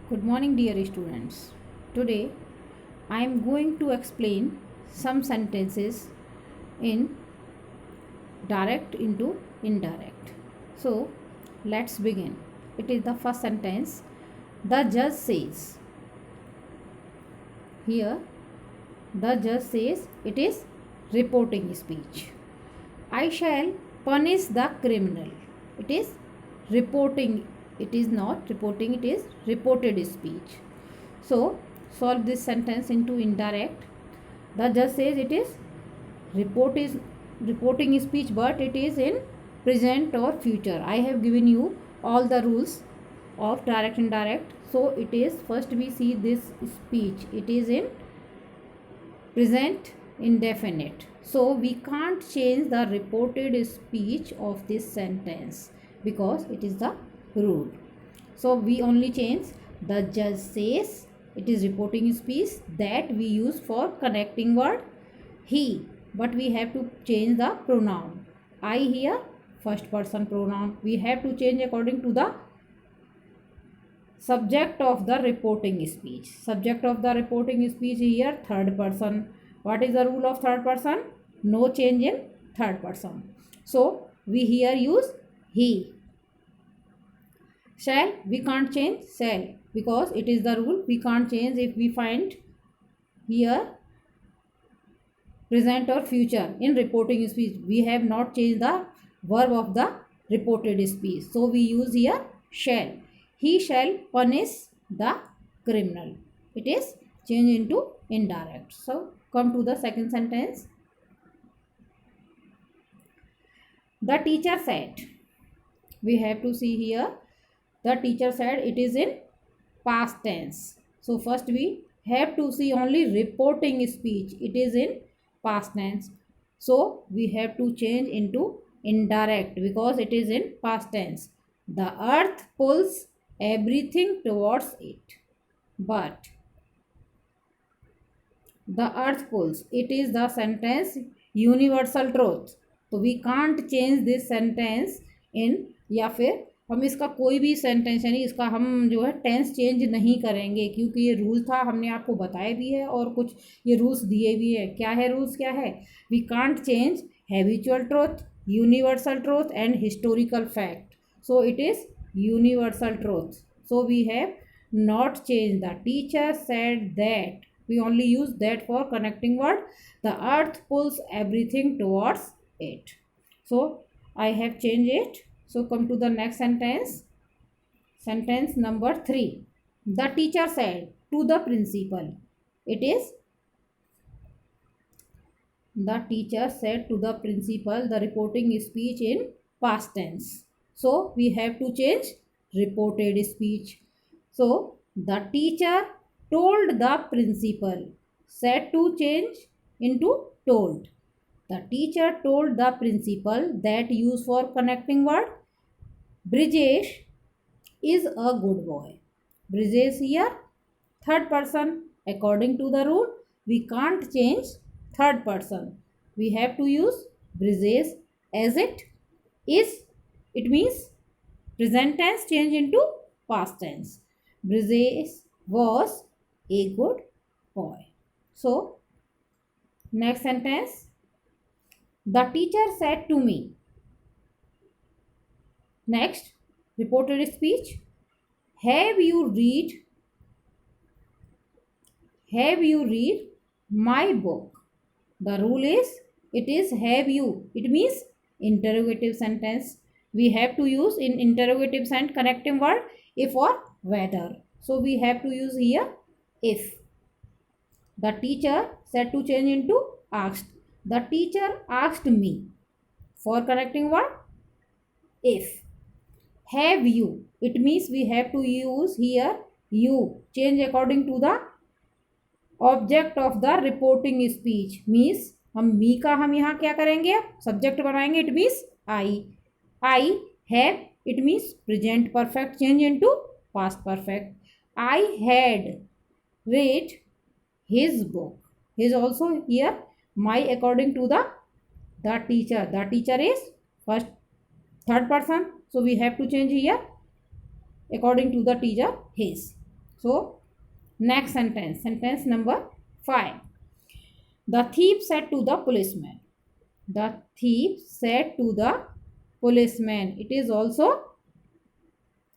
Good morning, dear students. Today I am going to explain some sentences in direct into indirect. So let's begin. It is the first sentence. The judge says. Here, the judge says it is reporting speech. I shall punish the criminal. It is reporting. It is not reporting, it is reported speech. So, solve this sentence into indirect. The judge says it is reporting speech, but it is in present or future. I have given you all the rules of direct indirect. So, it is first we see this speech. It is in present indefinite. So, we can't change the reported speech of this sentence because it is the rule. So, we only change the judge says. It is reporting speech that we use for connecting word he, but we have to change the pronoun. I here first person pronoun. We have to change according to the subject of the reporting speech. Subject of the reporting speech here third person. What is the rule of third person? No change in third person. So we here use he. Shall, we can't change shall because it is the rule. We can't change if we find here present or future in reporting speech. We have not changed the verb of the reported speech. So we use here shall. He shall punish the criminal. It is changed into indirect. So come to the second sentence. The teacher said. We have to see here. The teacher said it is in past tense. So first we have to see only reporting speech. It is in past tense. So we have to change into indirect because it is in past tense. The earth pulls everything towards it. But the earth pulls. It is the sentence universal truth. तो we can't change this sentence in या फिर हम इसका कोई भी sentence यानी इसका हम जो है टेंस चेंज नहीं करेंगे क्योंकि ये रूल था, हमने आपको बताया भी है और कुछ ये रूल्स दिए भी है. क्या है रूल्स? क्या है? We can't change habitual truth, universal truth and historical fact. So it is universal truth. So we have not change. The teacher said that. We only use that for connecting word. The earth pulls everything towards it. So I have changed it. So come to the next sentence. Sentence number 3. The teacher said to the principal. It is the teacher said to the principal, the reporting speech in past tense. So we have to change reported speech. So the teacher told the principal. Said to change into told. The teacher told the principal that use for connecting word. Brijesh is a good boy. Brijesh here third person. According to the rule, we can't change third person. We have to use Brijesh as it is. It means present tense change into past tense. Brijesh was a good boy. So, next sentence. The teacher said to me. Next, reported speech. Have you read my book? The rule is it is have you. It means interrogative sentence. We have to use in interrogative and connecting word if or whether. So we have to use here if. The teacher said to change into asked. The teacher asked me. For connecting word if. Have you. It means we have to use here you. Change according to the object of the reporting speech. Means हम मी का हम यहाँ क्या करेंगे? Subject बनाएंगे. It means I have. It means present perfect change into past perfect. I had read his book. His also here my according to the teacher. The teacher is first third person. So we have to change here according to the teacher his. So next sentence, sentence number 5. The thief said to the policeman. The thief said to the policeman. It is also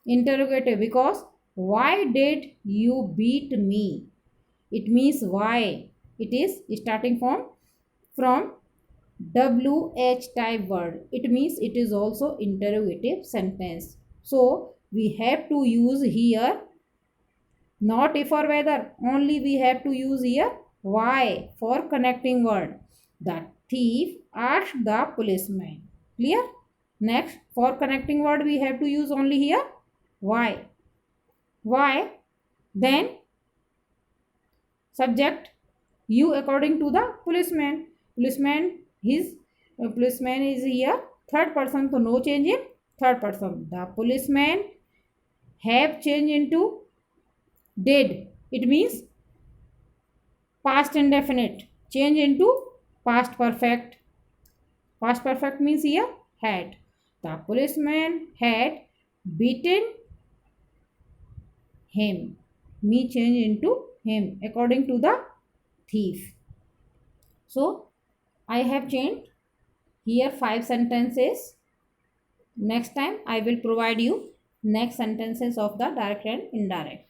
interrogative because why did you beat me? It means why. It is starting from WH type word. It means it is also interrogative sentence. So we have to use here not if or whether, only we have to use here why for connecting word. The thief asked the policeman. Clear? Next, for connecting word we have to use only here why. Why? Then subject you according to the policeman. Policeman is here third person, so no change in third person. The policeman have changed into did. It means past indefinite change into past perfect. Past perfect means here had. The policeman had beaten him. Me change into him according to the thief. So I have changed here 5 sentences. Next time I will provide you next sentences of the direct and indirect.